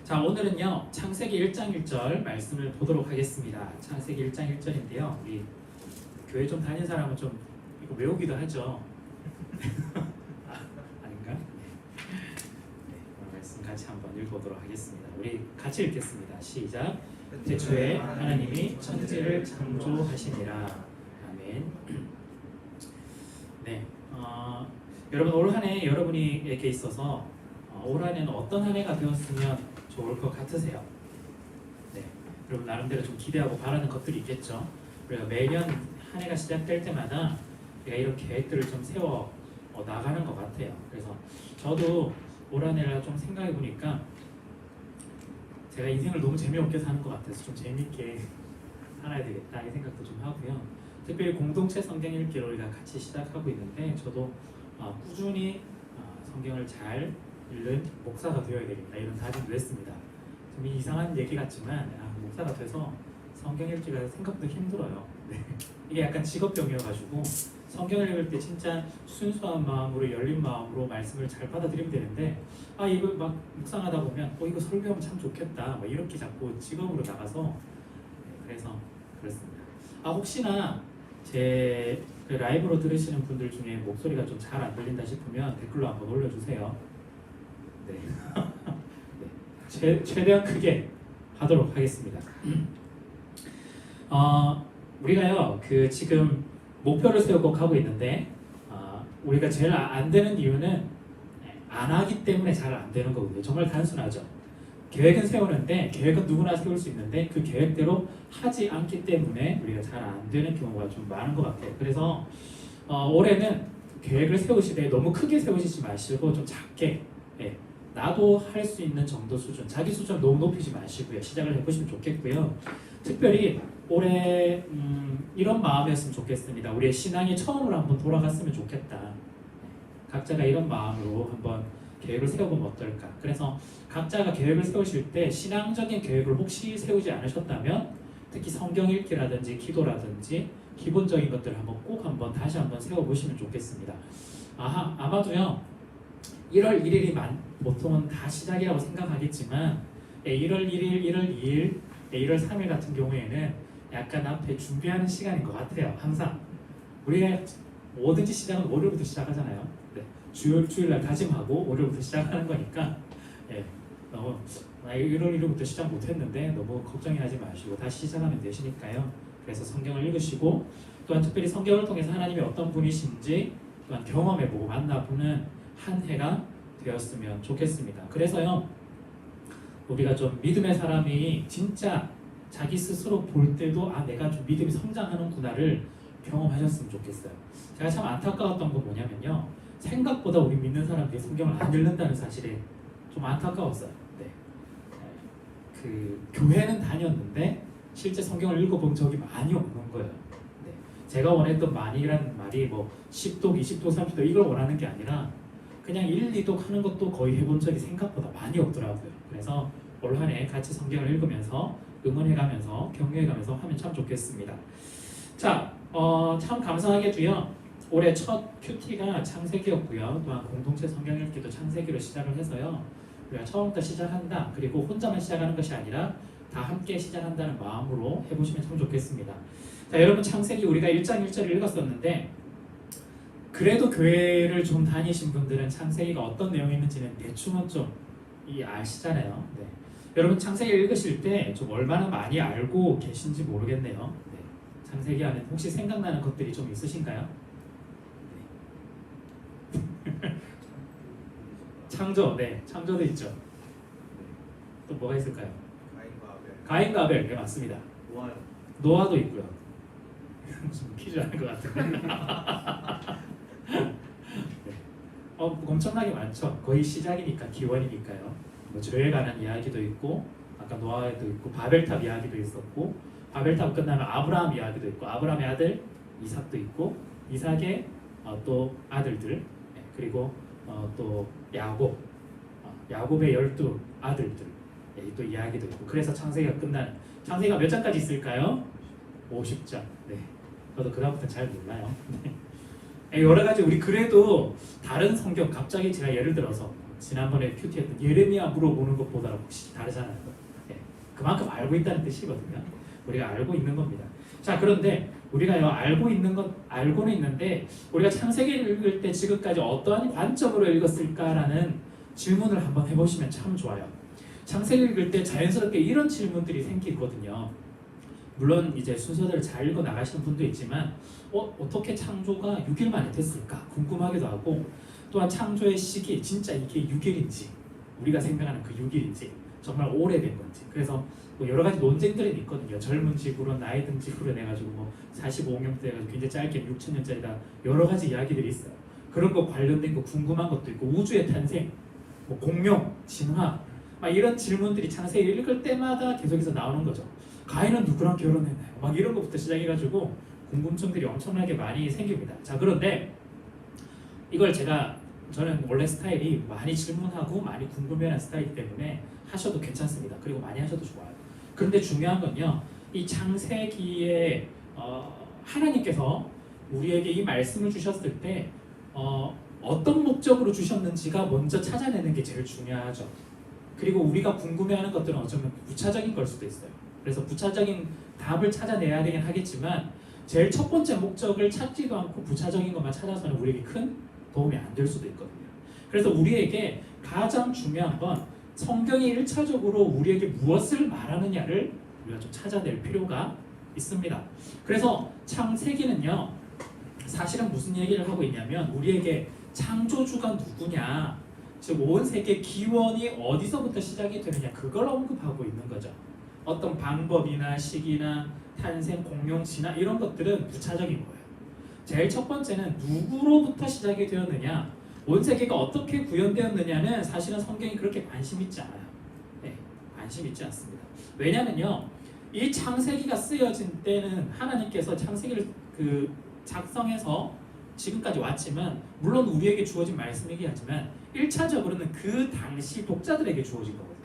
자, 오늘은요 창세기 1장 1절 말씀을 보도록 하겠습니다. 창세기 1장 1절인데요. 우리 교회 좀 다닌 사람은 좀 이거 외우기도 하죠. 아닌가? 네, 오늘 말씀 같이 한번 읽어보도록 하겠습니다. 우리 같이 읽겠습니다. 시작. 태초에 하나님이 천지를 창조하시니라. 아멘. 네, 여러분 올 한 해 여러분에게 있어서 올 한 해는 어떤 한 해가 되었으면 좋을 것 같으세요? 네, 여러분 나름대로 좀 기대하고 바라는 것들이 있겠죠. 우리가 매년 한 해가 시작될 때마다 우리가 이런 계획들을 좀 세워 나가는 것 같아요. 그래서 저도 올 한 해를 좀 생각해 보니까 제가 인생을 너무 재미없게 사는 것 같아서 좀 재밌게 살아야 되겠다 이 생각도 좀 하고요. 특별히 공동체 성경 읽기를 우리가 같이 시작하고 있는데 저도 꾸준히 성경을 잘 읽는 목사가 되어야 되겠다 이런 다짐도 했습니다. 좀 이상한 얘기 같지만 목사가 돼서 성경 읽기가 생각보다 힘들어요. 네. 이게 약간 직업병이어가지고 성경을 읽을 때 진짜 순수한 마음으로 열린 마음으로 말씀을 잘 받아들이면 되는데 이거 막 묵상하다 보면 이거 설교하면 참 좋겠다 막 이렇게 자꾸 직업으로 나가서 그래서 그렇습니다. 혹시나 제 라이브로 들으시는 분들 중에 목소리가 좀 잘 안 들린다 싶으면 댓글로 한번 올려주세요. 네. 네. 최대한 크게 하도록 하겠습니다. 우리가요 지금 목표를 세우고 가고 있는데 우리가 제일 안 되는 이유는 안 하기 때문에 잘 안 되는 거거든요. 정말 단순하죠. 계획은 세우는데 계획은 누구나 세울 수 있는데 그 계획대로 하지 않기 때문에 우리가 잘 안 되는 경우가 좀 많은 것 같아요. 그래서 올해는 계획을 세우실 때 너무 크게 세우시지 마시고 좀 작게 나도 할 수 있는 정도 수준, 자기 수준을 너무 높이지 마시고요. 시작을 해보시면 좋겠고요. 특별히 올해 이런 마음이었으면 좋겠습니다. 우리의 신앙이 처음으로 한번 돌아갔으면 좋겠다. 각자가 이런 마음으로 한번 계획을 세워보면 어떨까. 그래서 각자가 계획을 세우실 때 신앙적인 계획을 혹시 세우지 않으셨다면 특히 성경 읽기라든지 기도라든지 기본적인 것들을 한번 다시 한번 세워보시면 좋겠습니다. 아마도요 1월 1일이 보통은 다 시작이라고 생각하겠지만 1월 1일, 1월 2일, 1월 3일 같은 경우에는 약간 앞에 준비하는 시간인 것 같아요. 항상 우리가 뭐든지 시작은 월요일부터 시작하잖아요. 네. 주일날 다짐하고 월요일부터 시작하는 거니까 너무 1월 1일부터 시작 못했는데 너무 걱정하지 마시고 다시 시작하면 되시니까요. 그래서 성경을 읽으시고 또한 특별히 성경을 통해서 하나님이 어떤 분이신지 또한 경험해보고 만나보는 한 해가 되었으면 좋겠습니다. 그래서요 우리가 좀 믿음의 사람이 진짜 자기 스스로 볼 때도 내가 좀 믿음이 성장하는구나를 경험하셨으면 좋겠어요. 제가 참 안타까웠던 건 뭐냐면요 생각보다 우리 믿는 사람들이 성경을 안 읽는다는 사실에 좀 안타까웠어요. 네. 교회는 다녔는데 실제 성경을 읽어본 적이 많이 없는 거예요. 네. 제가 원했던 많이라는 말이 10독, 20독, 30독 이걸 원하는 게 아니라 그냥 1, 2독 하는 것도 거의 해본 적이 생각보다 많이 없더라고요. 그래서 올 한 해 같이 성경을 읽으면서 응원해가면서 격려해가면서 하면 참 좋겠습니다. 자, 참 감사하게도요 올해 첫 큐티가 창세기였고요. 또한 공동체 성경 읽기도 창세기로 시작을 해서요 우리가 처음부터 시작한다 그리고 혼자만 시작하는 것이 아니라 다 함께 시작한다는 마음으로 해보시면 참 좋겠습니다. 자, 여러분 창세기 우리가 1장 1절을 읽었었는데 그래도 교회를 좀 다니신 분들은 창세기가 어떤 내용이 있는지는 대충은 좀 아시잖아요. 네. 여러분 창세기 읽으실 때 좀 얼마나 많이 알고 계신지 모르겠네요. 네. 창세기 안에 혹시 생각나는 것들이 좀 있으신가요? 네. 창조, 창조도 있죠. 네. 또 뭐가 있을까요? 가인과 아벨, 네 맞습니다. 노아도 있고요. 무슨 퀴즈 하는 것 같은데. 엄청나게 많죠. 거의 시작이니까 기원이니까요. 죄에 관한 이야기도 있고 아까 노아에도 있고 바벨탑 이야기도 있었고 바벨탑 끝나면 아브라함 이야기도 있고 아브라함의 아들 이삭도 있고 이삭의 또 아들들 그리고 또 야곱의 12 아들들 또 이야기도 있고 그래서 창세기가 끝나는 창세기가 몇 장까지 있을까요? 50장. 네. 저도 그다음부터 잘 몰라요. 여러 가지 우리 그래도 다른 성경 갑자기 제가 예를 들어서 지난번에 큐티했던 예레미야 물어보는 것보다 혹시 다르잖아요. 예, 그만큼 알고 있다는 뜻이거든요. 우리가 알고 있는 겁니다. 자, 그런데 우리가요 알고는 있는데 우리가 창세기를 읽을 때 지금까지 어떠한 관점으로 읽었을까라는 질문을 한번 해보시면 참 좋아요. 창세기 읽을 때 자연스럽게 이런 질문들이 생기거든요. 물론 이제 순서대로 잘 읽어 나가시는 분도 있지만 어떻게 창조가 6일 만에 됐을까 궁금하기도 하고, 또한 창조의 시기 진짜 이게 6일인지 우리가 생각하는 그 6일인지 정말 오래된 건지, 그래서 뭐 여러 가지 논쟁들이 있거든요. 젊은 지구로 나이 든 지구로 해가지고 뭐 45년부터 해가지고 굉장히 짧게 6,000년짜리다 여러 가지 이야기들이 있어요. 그런 거 관련된 거 궁금한 것도 있고, 우주의 탄생, 뭐 공룡, 진화, 막 이런 질문들이 창세기 읽을 때마다 계속해서 나오는 거죠. 가인은 누구랑 결혼했나요? 막 이런 것부터 시작해가지고 궁금증들이 엄청나게 많이 생깁니다. 자, 그런데 이걸 저는 원래 스타일이 많이 질문하고 많이 궁금해하는 스타일이기 때문에 하셔도 괜찮습니다. 그리고 많이 하셔도 좋아요. 그런데 중요한 건요, 이 창세기에 하나님께서 우리에게 이 말씀을 주셨을 때 어떤 목적으로 주셨는지가 먼저 찾아내는 게 제일 중요하죠. 그리고 우리가 궁금해하는 것들은 어쩌면 부차적인 걸 수도 있어요. 그래서 부차적인 답을 찾아내야 되긴 하겠지만 제일 첫 번째 목적을 찾지도 않고 부차적인 것만 찾아서는 우리에게 큰 도움이 안 될 수도 있거든요. 그래서 우리에게 가장 중요한 건 성경이 1차적으로 우리에게 무엇을 말하느냐를 우리가 좀 찾아낼 필요가 있습니다. 그래서 창세기는요, 사실은 무슨 얘기를 하고 있냐면 우리에게 창조주가 누구냐, 즉 온 세계 기원이 어디서부터 시작이 되느냐, 그걸 언급하고 있는 거죠. 어떤 방법이나 시기나 탄생, 공룡, 진화 이런 것들은 부차적인 거예요. 제일 첫 번째는 누구로부터 시작이 되었느냐, 온 세계가 어떻게 구현되었느냐는 사실은 성경이 그렇게 관심 있지 않아요. 네, 관심 있지 않습니다. 왜냐면요, 이 창세기가 쓰여진 때는 하나님께서 창세기를 작성해서 지금까지 왔지만, 물론 우리에게 주어진 말씀이긴 하지만 1차적으로는 그 당시 독자들에게 주어진 거거든요.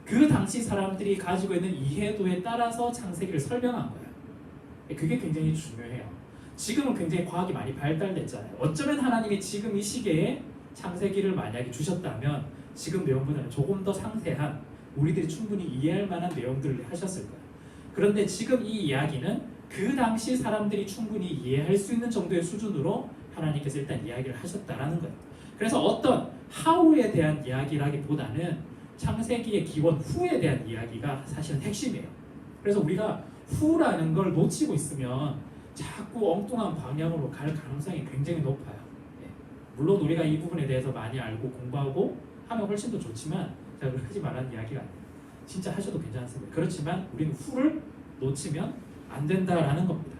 그 당시 사람들이 가지고 있는 이해도에 따라서 창세기를 설명한 거예요. 그게 굉장히 중요해요. 지금은 굉장히 과학이 많이 발달됐잖아요. 어쩌면 하나님이 지금 이 시기에 창세기를 만약에 주셨다면 지금 내용보다는 조금 더 상세한, 우리들이 충분히 이해할 만한 내용들을 하셨을 거예요. 그런데 지금 이 이야기는 그 당시 사람들이 충분히 이해할 수 있는 정도의 수준으로 하나님께서 일단 이야기를 하셨다라는 거예요. 그래서 어떤 하우에 대한 이야기라기보다는 창세기의 기원 후에 대한 이야기가 사실은 핵심이에요. 그래서 우리가 후라는 걸 놓치고 있으면 자꾸 엉뚱한 방향으로 갈 가능성이 굉장히 높아요. 물론 우리가 이 부분에 대해서 많이 알고 공부하고 하면 훨씬 더 좋지만 제가 하지 말라는 이야기가 아니에요. 진짜 하셔도 괜찮습니다. 그렇지만 우리는 후를 놓치면 안 된다라는 겁니다.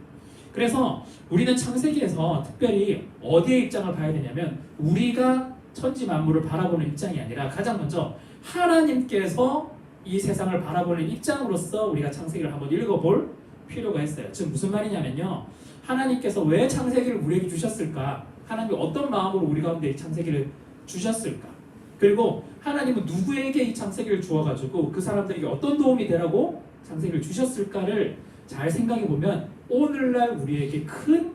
그래서 우리는 창세기에서 특별히 어디에 입장을 봐야 되냐면, 우리가 천지 만물을 바라보는 입장이 아니라 가장 먼저 하나님께서 이 세상을 바라보는 입장으로서 우리가 창세기를 한번 읽어볼 필요가 있어요. 즉 무슨 말이냐면요, 하나님께서 왜 창세기를 우리에게 주셨을까? 하나님이 어떤 마음으로 우리 가운데 이 창세기를 주셨을까? 그리고 하나님은 누구에게 이 창세기를 주어가지고 그 사람들에게 어떤 도움이 되라고 창세기를 주셨을까를 잘 생각해보면 오늘날 우리에게 큰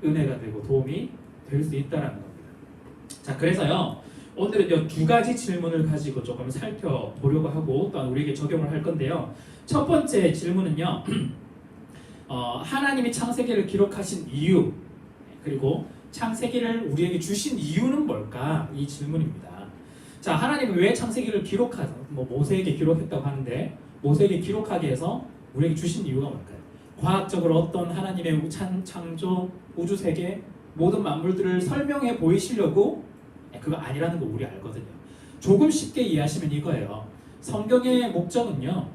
은혜가 되고 도움이 될 수 있다는 겁니다. 자, 그래서요, 오늘은 두 가지 질문을 가지고 조금 살펴보려고 하고 또한 우리에게 적용을 할 건데요. 첫 번째 질문은요, 하나님이 창세기를 기록하신 이유, 그리고 창세기를 우리에게 주신 이유는 뭘까? 이 질문입니다. 자, 하나님은 왜 창세기를 기록하죠? 모세에게 기록했다고 하는데 모세에게 기록하게 해서 우리에게 주신 이유가 뭘까요? 과학적으로 어떤 하나님의 창조, 우주세계, 모든 만물들을 설명해 보이시려고? 그거 아니라는 거 우리 알거든요. 조금 쉽게 이해하시면 이거예요. 성경의 목적은요,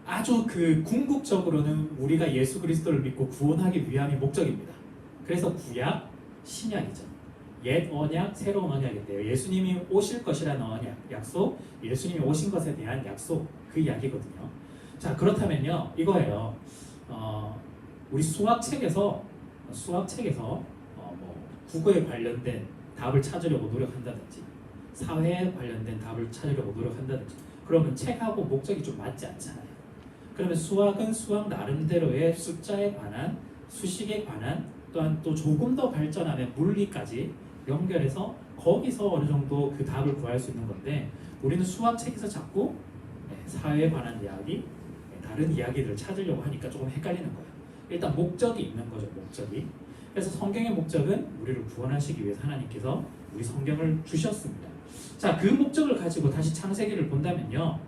아주 궁극적으로는 우리가 예수 그리스도를 믿고 구원하기 위함이 목적입니다. 그래서 구약, 신약이죠. 옛 언약, 새로운 언약인데요. 예수님이 오실 것이라는 언약, 약속, 예수님이 오신 것에 대한 약속, 그 이야기거든요. 자, 그렇다면요, 이거예요. 우리 수학책에서 국어에 관련된 답을 찾으려고 노력한다든지, 사회에 관련된 답을 찾으려고 노력한다든지, 그러면 책하고 목적이 좀 맞지 않잖아요. 그러면 수학은 수학 나름대로의 숫자에 관한, 수식에 관한, 또한 또 조금 더 발전하면 물리까지 연결해서 거기서 어느 정도 그 답을 구할 수 있는 건데 우리는 수학책에서 자꾸 사회에 관한 이야기, 다른 이야기들을 찾으려고 하니까 조금 헷갈리는 거예요. 일단 목적이 있는 거죠. 목적이. 그래서 성경의 목적은 우리를 구원하시기 위해서 하나님께서 우리 성경을 주셨습니다. 자, 그 목적을 가지고 다시 창세기를 본다면요.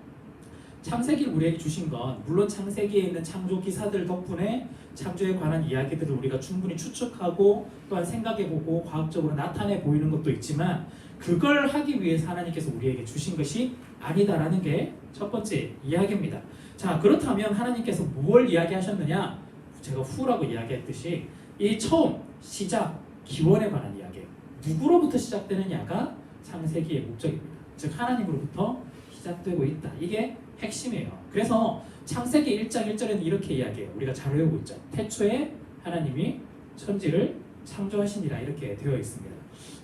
창세기를 우리에게 주신 건 물론 창세기에 있는 창조 기사들 덕분에 창조에 관한 이야기들을 우리가 충분히 추측하고 또한 생각해보고 과학적으로 나타내 보이는 것도 있지만 그걸 하기 위해서 하나님께서 우리에게 주신 것이 아니다라는 게 첫 번째 이야기입니다. 자, 그렇다면 하나님께서 무엇을 이야기하셨느냐? 제가 후라고 이야기했듯이 이 처음, 시작, 기원에 관한 이야기예요. 누구로부터 시작되느냐가 창세기의 목적입니다. 즉 하나님으로부터 시작되고 있다. 이게 핵심이에요. 그래서 창세기 1장 1절에는 이렇게 이야기해요. 우리가 잘 외우고 있죠. 태초에 하나님이 천지를 창조하시니라 이렇게 되어 있습니다.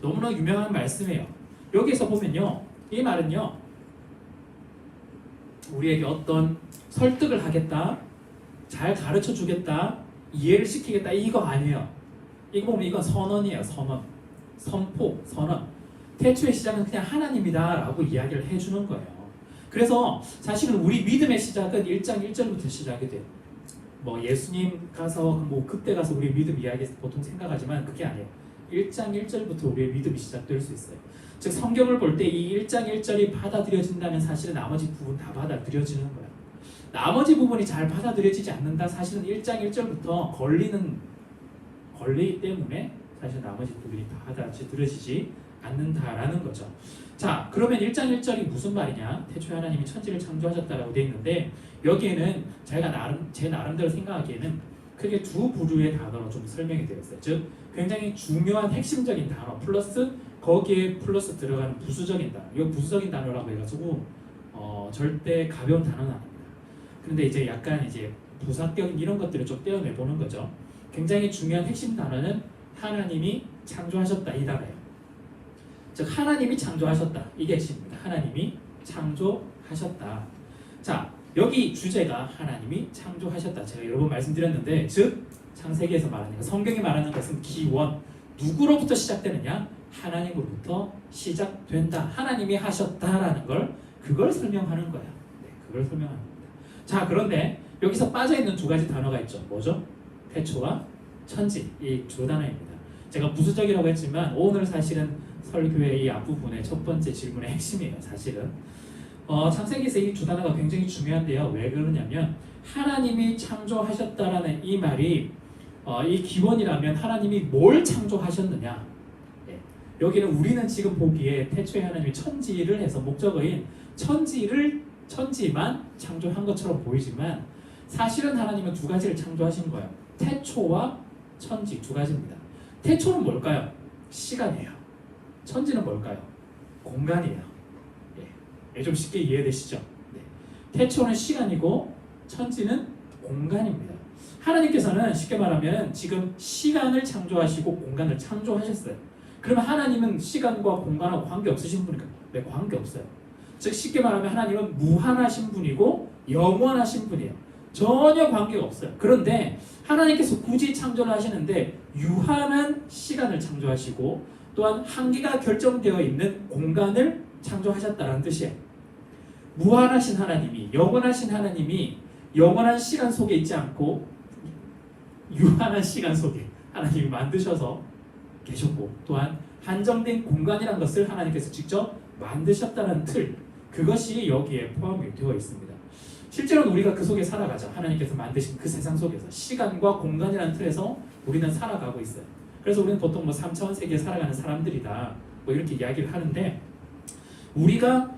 너무나 유명한 말씀이에요. 여기서 보면요. 이 말은요. 우리에게 어떤 설득을 하겠다, 잘 가르쳐 주겠다, 이해를 시키겠다 이거 아니에요. 이거 보면 이건 선언이에요. 선언, 선포, 선언. 태초의 시작은 그냥 하나님이다 라고 이야기를 해주는 거예요. 그래서 사실은 우리 믿음의 시작은 1장 1절부터 시작이 돼요. 뭐 예수님 가서 뭐 그때 가서 우리 믿음 이야기 보통 생각하지만 그게 아니에요. 1장 1절부터 우리의 믿음이 시작될 수 있어요. 즉 성경을 볼 때 이 1장 1절이 받아들여진다면 사실은 나머지 부분 다 받아들여지는 거예요. 나머지 부분이 잘 받아들여지지 않는다. 사실은 1장 1절부터 걸리기 때문에 사실 나머지 부분이 다 받아들여지지 않는다라는 거죠. 자, 그러면 1장 1절이 무슨 말이냐? 태초에 하나님이 천지를 창조하셨다라고 되어 있는데 여기에는 제 나름대로 생각하기에는 크게 두 부류의 단어로 좀 설명이 되어 있어요. 즉 굉장히 중요한 핵심적인 단어 플러스 거기에 플러스 들어가는 부수적인 단어. 이거 부수적인 단어라고 해가지고 절대 가벼운 단어는 아닙니다. 그런데 이제 약간 이제 부사격인 이런 것들을 좀 떼어내 보는 거죠. 굉장히 중요한 핵심 단어는 하나님이 창조하셨다 이 단어예요. 즉 하나님이 창조하셨다 이게 핵심입니다. 하나님이 창조하셨다. 자, 여기 주제가 하나님이 창조하셨다. 제가 여러 번 말씀드렸는데 즉 창세기에서 말하는 성경이 말하는 것은 기원, 누구로부터 시작되느냐? 하나님으로부터 시작된다. 하나님이 하셨다라는 그걸 설명하는 거야. 네, 그걸 설명하는 겁니다. 자, 그런데 여기서 빠져있는 두 가지 단어가 있죠. 뭐죠? 태초와 천지, 이 두 단어입니다. 제가 부수적이라고 했지만 오늘 사실은 설교의 이 앞부분의 첫 번째 질문의 핵심이에요. 사실은 창세기에서 이 두 단어가 굉장히 중요한데요. 왜 그러냐면 하나님이 창조하셨다라는 이 말이 이 기원이라면 하나님이 뭘 창조하셨느냐? 네. 여기는 우리는 지금 보기에 태초에 하나님이 천지를 해서 목적어인 천지만 창조한 것처럼 보이지만 사실은 하나님은 두 가지를 창조하신 거예요. 태초와 천지 두 가지입니다. 태초는 뭘까요? 시간이에요. 천지는 뭘까요? 공간이에요. 예, 좀 쉽게 이해되시죠? 네. 태초는 시간이고 천지는 공간입니다. 하나님께서는 쉽게 말하면 지금 시간을 창조하시고 공간을 창조하셨어요. 그러면 하나님은 시간과 공간하고 관계없으신 분일까요? 네, 관계없어요. 즉 쉽게 말하면 하나님은 무한하신 분이고 영원하신 분이에요. 전혀 관계가 없어요. 그런데 하나님께서 굳이 창조를 하시는데 유한한 시간을 창조하시고 또한 한계가 결정되어 있는 공간을 창조하셨다는 뜻이에요. 무한하신 하나님이, 영원하신 하나님이 영원한 시간 속에 있지 않고 유한한 시간 속에 하나님이 만드셔서 계셨고 또한 한정된 공간이라는 것을 하나님께서 직접 만드셨다는 틀, 그것이 여기에 포함이 되어 있습니다. 실제로는 우리가 그 속에 살아가죠. 하나님께서 만드신 그 세상 속에서 시간과 공간이라는 틀에서 우리는 살아가고 있어요. 그래서 우리는 보통 뭐 3차원 세계에 살아가는 사람들이다 뭐 이렇게 이야기를 하는데 우리가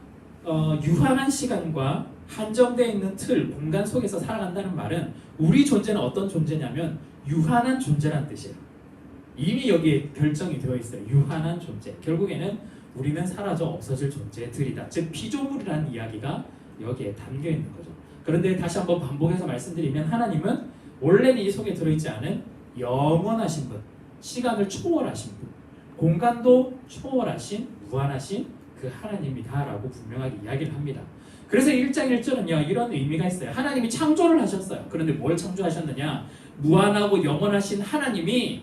유한한 시간과 한정되어 있는 틀, 공간 속에서 살아간다는 말은 우리 존재는 어떤 존재냐면 유한한 존재란 뜻이에요. 이미 여기에 결정이 되어 있어요. 유한한 존재. 결국에는 우리는 사라져 없어질 존재들이다. 즉 피조물이라는 이야기가 여기에 담겨 있는 거죠. 그런데 다시 한번 반복해서 말씀드리면 하나님은 원래는 이 속에 들어있지 않은 영원하신 분, 시간을 초월하신 분, 공간도 초월하신 무한하신 그 하나님이다라고 분명하게 이야기를 합니다. 그래서 1장 1절은요 이런 의미가 있어요. 하나님이 창조를 하셨어요. 그런데 뭘 창조하셨느냐? 무한하고 영원하신 하나님이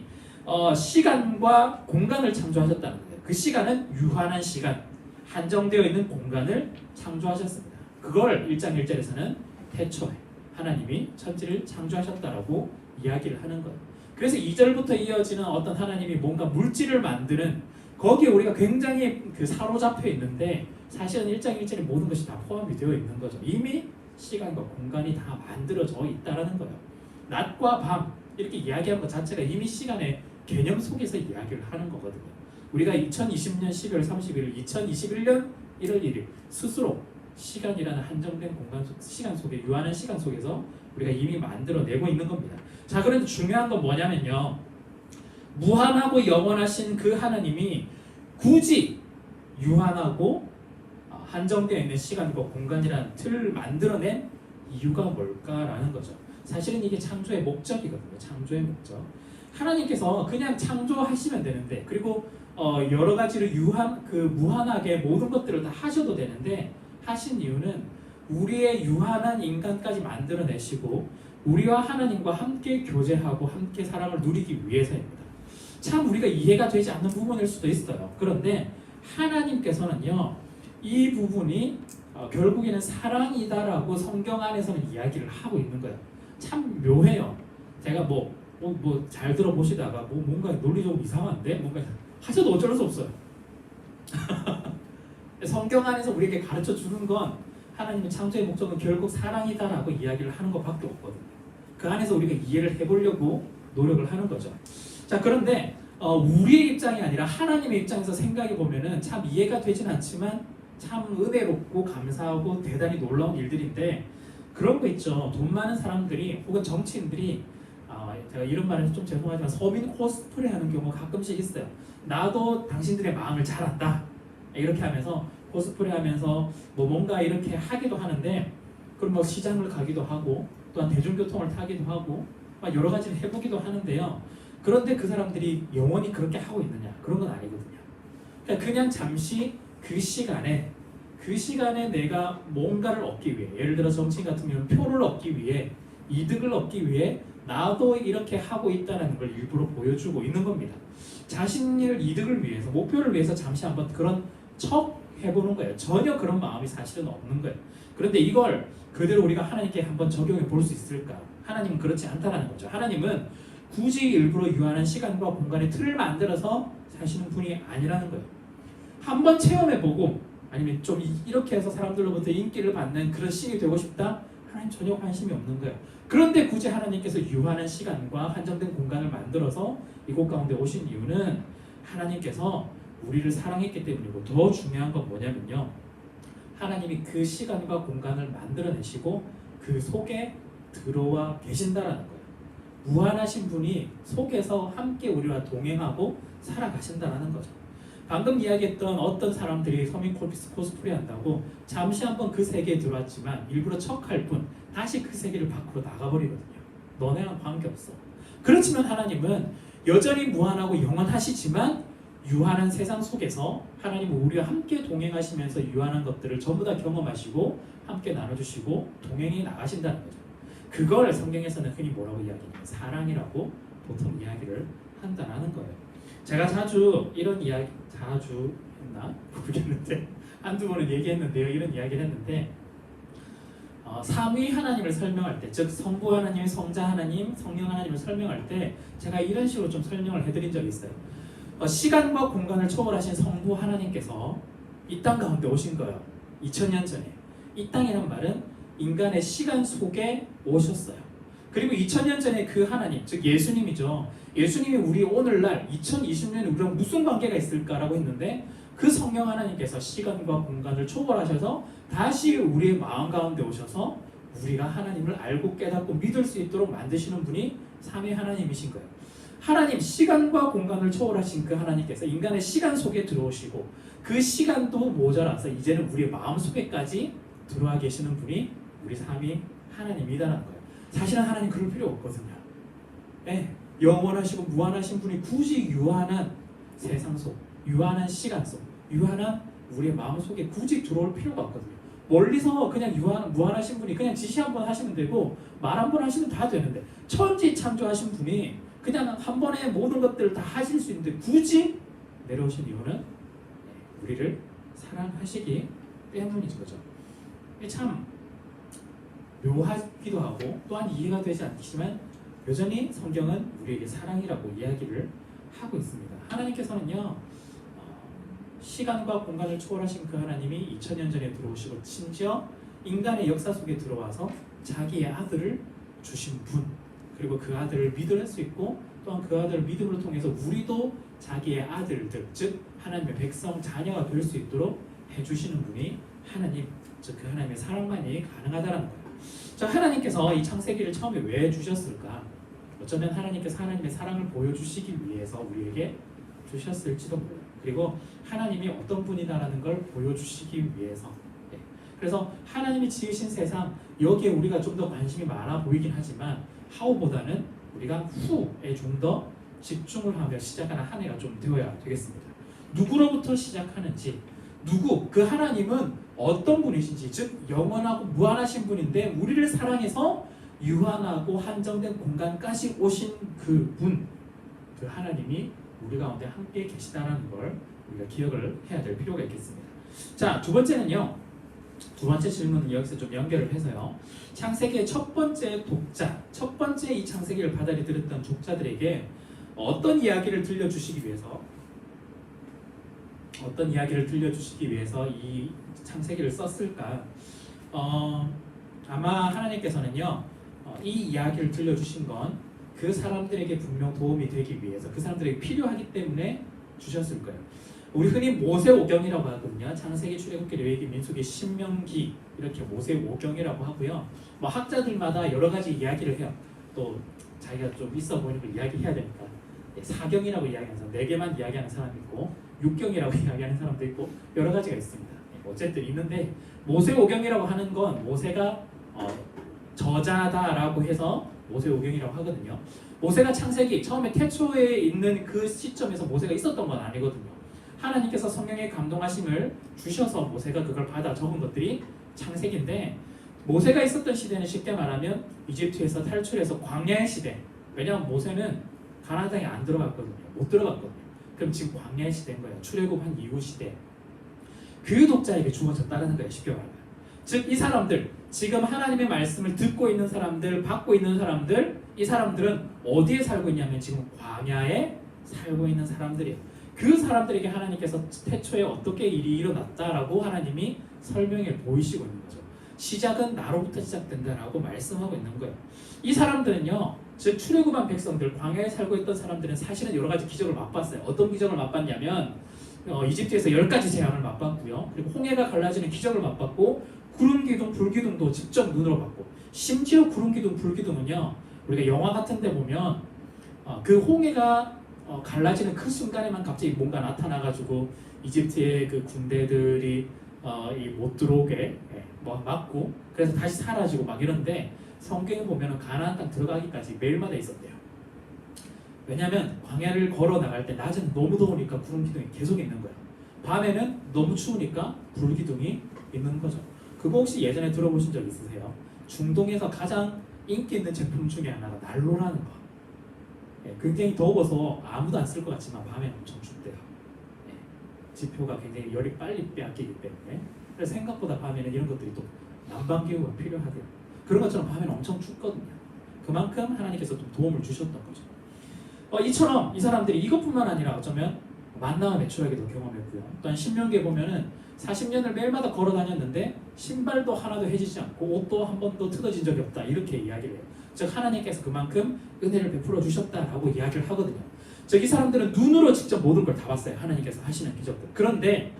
시간과 공간을 창조하셨다는 거예요. 그 시간은 유한한 시간, 한정되어 있는 공간을 창조하셨습니다. 그걸 1장 1절에서는 태초에 하나님이 천지를 창조하셨다라고 이야기를 하는 거예요. 그래서 2절부터 이어지는 어떤 하나님이 뭔가 물질을 만드는 거기에 우리가 굉장히 사로잡혀 있는데 사실은 1장 1절에 모든 것이 다 포함이 되어 있는 거죠. 이미 시간과 공간이 다 만들어져 있다라는 거예요. 낮과 밤 이렇게 이야기한 것 자체가 이미 시간의 개념 속에서 이야기를 하는 거거든요. 우리가 2020년 12월 31일, 2021년 1월 1일 스스로 시간이라는 한정된 공간 시간 속에 유한한 시간 속에서 우리가 이미 만들어내고 있는 겁니다. 자, 그런데 중요한 건 뭐냐면요. 무한하고 영원하신 그 하나님이 굳이 유한하고 한정되어 있는 시간과 공간이라는 틀을 만들어낸 이유가 뭘까라는 거죠. 사실은 이게 창조의 목적이거든요. 창조의 목적. 하나님께서 그냥 창조하시면 되는데, 그리고 여러 가지로 무한하게 모든 것들을 다 하셔도 되는데, 하신 이유는 우리의 유한한 인간까지 만들어내시고 우리와 하나님과 함께 교제하고 함께 사랑을 누리기 위해서입니다. 참 우리가 이해가 되지 않는 부분일 수도 있어요. 그런데 하나님께서는요, 이 부분이 결국에는 사랑이다라고 성경 안에서는 이야기를 하고 있는 거예요. 참 묘해요. 제가 잘 들어보시다가 뭔가 논리적으로 이상한데 뭔가 하셔도 어쩔 수 없어요. 성경 안에서 우리에게 가르쳐 주는 건 하나님의 창조의 목적은 결국 사랑이다라고 이야기를 하는 것밖에 없거든요. 그 안에서 우리가 이해를 해보려고 노력을 하는 거죠. 자, 그런데 우리의 입장이 아니라 하나님의 입장에서 생각해 보면은 참 이해가 되진 않지만 참 은혜롭고 감사하고 대단히 놀라운 일들인데, 그런 거 있죠. 돈 많은 사람들이 혹은 정치인들이 제가 이런 말은 좀 죄송하지만 서민 코스프레 하는 경우가 가끔씩 있어요. 나도 당신들의 마음을 잘 안다 이렇게 하면서 코스프레 하면서 뭔가 이렇게 하기도 하는데, 그럼 시장을 가기도 하고 또한 대중교통을 타기도 하고 여러 가지를 해보기도 하는데요. 그런데 그 사람들이 영원히 그렇게 하고 있느냐? 그런 건 아니거든요. 그냥 잠시 그 시간에 내가 뭔가를 얻기 위해, 예를 들어 정치인 같은 경우는 표를 얻기 위해, 이득을 얻기 위해 나도 이렇게 하고 있다는 걸 일부러 보여주고 있는 겁니다. 자신의 이득을 위해서, 목표를 위해서 잠시 한번 그런 척 해보는 거예요. 전혀 그런 마음이 사실은 없는 거예요. 그런데 이걸 그대로 우리가 하나님께 한번 적용해 볼 수 있을까? 하나님은 그렇지 않다라는 거죠. 하나님은 굳이 일부러 유한한 시간과 공간의 틀을 만들어서 사시는 분이 아니라는 거예요. 한번 체험해보고 아니면 좀 이렇게 해서 사람들로부터 인기를 받는 그런 신이 되고 싶다? 하나님 전혀 관심이 없는 거예요. 그런데 굳이 하나님께서 유한한 시간과 한정된 공간을 만들어서 이곳 가운데 오신 이유는 하나님께서 우리를 사랑했기 때문이고, 더 중요한 건 뭐냐면요, 하나님이 그 시간과 공간을 만들어내시고 그 속에 들어와 계신다라는 거예요. 무한하신 분이 속에서 함께 우리와 동행하고 살아가신다라는 거죠. 방금 이야기했던 어떤 사람들이 서민 코스프레 한다고 잠시 한번 그 세계에 들어왔지만 일부러 척할 뿐 다시 그 세계를 밖으로 나가버리거든요. 너네랑 관계없어. 그렇지만 하나님은 여전히 무한하고 영원하시지만 유한한 세상 속에서 하나님은 우리와 함께 동행하시면서 유한한 것들을 전부 다 경험하시고 함께 나눠주시고 동행해 나가신다는 거죠. 그걸 성경에서는 흔히 뭐라고 이야기하냐면 사랑이라고 보통 이야기를 한다는 거예요. 제가 자주 이런 이야기, 자주 했나? 모르겠는데 한두 번은 얘기했는데요. 이런 이야기를 했는데 삼위 하나님을 설명할 때, 즉 성부 하나님, 성자 하나님, 성령 하나님을 설명할 때 제가 이런 식으로 좀 설명을 해드린 적이 있어요. 시간과 공간을 초월하신 성부 하나님께서 이 땅 가운데 오신 거예요. 2000년 전에. 이 땅이란 말은 인간의 시간 속에 오셨어요. 그리고 2000년 전에 그 하나님, 즉 예수님이죠. 예수님이 우리 오늘날 2020년에 우리랑 무슨 관계가 있을까라고 했는데, 그 성령 하나님께서 시간과 공간을 초월하셔서 다시 우리의 마음 가운데 오셔서 우리가 하나님을 알고 깨닫고 믿을 수 있도록 만드시는 분이 삼위 하나님이신 거예요. 하나님, 시간과 공간을 초월하신 그 하나님께서 인간의 시간 속에 들어오시고 그 시간도 모자라서 이제는 우리의 마음 속에까지 들어와 계시는 분이 우리 삼위 하나님이라는 거예요. 사실은 하나님 그럴 필요 없거든요. 네, 영원하시고 무한하신 분이 굳이 유한한 세상 속, 유한한 시간 속, 유한한 우리의 마음 속에 굳이 들어올 필요가 없거든요. 멀리서 그냥 무한하신 분이 그냥 지시 한번 하시면 되고 말 한 번 하시면 다 되는데, 천지 창조하신 분이 그냥 한 번에 모든 것들을 다 하실 수 있는데 굳이 내려오신 이유는 우리를 사랑하시기 때문인 거죠. 이게 참 묘하기도 하고 또한 이해가 되지 않지만 여전히 성경은 우리에게 사랑이라고 이야기를 하고 있습니다. 하나님께서는요 시간과 공간을 초월하신 그 하나님이 2000년 전에 들어오시고 심지어 인간의 역사 속에 들어와서 자기의 아들을 주신 분, 그리고 그 아들을 믿을 수 있고 또한 그 아들을 믿음으로 통해서 우리도 자기의 아들들, 즉 하나님의 백성, 자녀가 될 수 있도록 해주시는 분이 하나님, 즉 그 하나님의 사랑만이 가능하다는 거예요. 자, 하나님께서 이 창세기를 처음에 왜 주셨을까? 어쩌면 하나님께서 하나님의 사랑을 보여주시기 위해서 우리에게 주셨을지도 몰라요. 그리고 하나님이 어떤 분이다라는 걸 보여주시기 위해서. 네. 그래서 하나님이 지으신 세상, 여기에 우리가 좀 더 관심이 많아 보이긴 하지만 하우보다는 우리가 후에 좀 더 집중을 하며 시작하는 한 해가 좀 되어야 되겠습니다. 누구로부터 시작하는지, 그 하나님은 어떤 분이신지, 즉 영원하고 무한하신 분인데 우리를 사랑해서 유한하고 한정된 공간까지 오신 그 분, 그 하나님이 우리 가운데 함께 계시다는 걸 우리가 기억을 해야 될 필요가 있겠습니다. 자, 두 번째는요. 두 번째 질문은 여기서 좀 연결을 해서요. 창세기의 첫 번째 독자, 첫 번째 이 창세기를 받아들였던 독자들에게 어떤 이야기를 들려주시기 위해서 이 창세기를 썼을까? 아마 하나님께서는요 이 이야기를 들려주신 건 그 사람들에게 분명 도움이 되기 위해서, 그 사람들에게 필요하기 때문에 주셨을 거예요. 우리 흔히 모세오경이라고 하거든요. 창세기, 출애굽기, 레위기, 민수기, 신명기 이렇게 모세오경이라고 하고요. 뭐 학자들마다 여러 가지 이야기를 해요. 또 자기가 좀 있어 보이는 걸 이야기해야 되니까 사경이라고 이야기하는 사람, 4개만 이야기하는 사람이 있고 6경이라고 이야기하는 사람도 있고 여러 가지가 있습니다. 어쨌든 있는데 모세오경이라고 하는 건 모세가 저자다라고 해서 모세오경이라고 하거든요. 모세가 창세기 처음에 태초에 있는 그 시점에서 모세가 있었던 건 아니거든요. 하나님께서 성령의 감동하심을 주셔서 모세가 그걸 받아 적은 것들이 창세기인데, 모세가 있었던 시대는 쉽게 말하면 이집트에서 탈출해서 광야의 시대. 왜냐하면 모세는 가나안 땅에 안 들어갔거든요. 못 들어갔거든요. 그럼 지금 광야의 시대인 거예요. 출애굽한 이후 시대. 그 독자에게 주어졌다는 거예요. 쉽게 말하면. 즉 이 사람들, 지금 하나님의 말씀을 듣고 있는 사람들, 받고 있는 사람들, 이 사람들은 어디에 살고 있냐면 지금 광야에 살고 있는 사람들이에요. 그 사람들에게 하나님께서 태초에 어떻게 일이 일어났다라고 하나님이 설명해 보이시고 있는 거죠. 시작은 나로부터 시작된다라고 말씀하고 있는 거예요. 이 사람들은요, 즉 출애굽한 백성들, 광야에 살고 있던 사람들은 사실은 여러 가지 기적을 맛봤어요. 어떤 기적을 맛봤냐면 이집트에서 10가지 재앙을 맛봤고요. 그리고 홍해가 갈라지는 기적을 맛봤고, 구름 기둥, 불 기둥도 직접 눈으로 봤고, 심지어 구름 기둥, 불 기둥은요, 우리가 영화 같은 데 보면 그 홍해가 갈라지는 그 순간에만 갑자기 뭔가 나타나가지고 이집트의 그 군대들이 못 들어오게 막고, 그래서 다시 사라지고 막 이런데, 성경에 보면 가나안 땅 들어가기까지 매일마다 있었대요. 왜냐하면 광야를 걸어 나갈 때 낮은 너무 더우니까 구름 기둥이 계속 있는 거예요. 밤에는 너무 추우니까 불 기둥이 있는 거죠. 그거 혹시 예전에 들어보신 적 있으세요? 중동에서 가장 인기 있는 제품 중에 하나가 난로라는 거. 굉장히 더워서 아무도 안 쓸 것 같지만 밤에 엄청 춥대요. 지표가 굉장히 열이 빨리 빼앗기기 때문에. 그래서 생각보다 밤에는 이런 것들이 또 난방기구가 필요하대요. 그런 것처럼 밤에는 엄청 춥거든요. 그만큼 하나님께서 좀 도움을 주셨던 거죠. 이처럼 이 사람들이 이것뿐만 아니라 어쩌면 만나와 메추라기도 경험했고요. 또한 신명기에 보면은 40년을 매일마다 걸어 다녔는데 신발도 하나도 해지지 않고 옷도 한 번도 뜯어진 적이 없다, 이렇게 이야기를 해요. 즉 하나님께서 그만큼 은혜를 베풀어 주셨다라고 이야기를 하거든요. 즉 이 사람들은 눈으로 직접 모든 걸 다 봤어요. 하나님께서 하시는 기적들. 그런데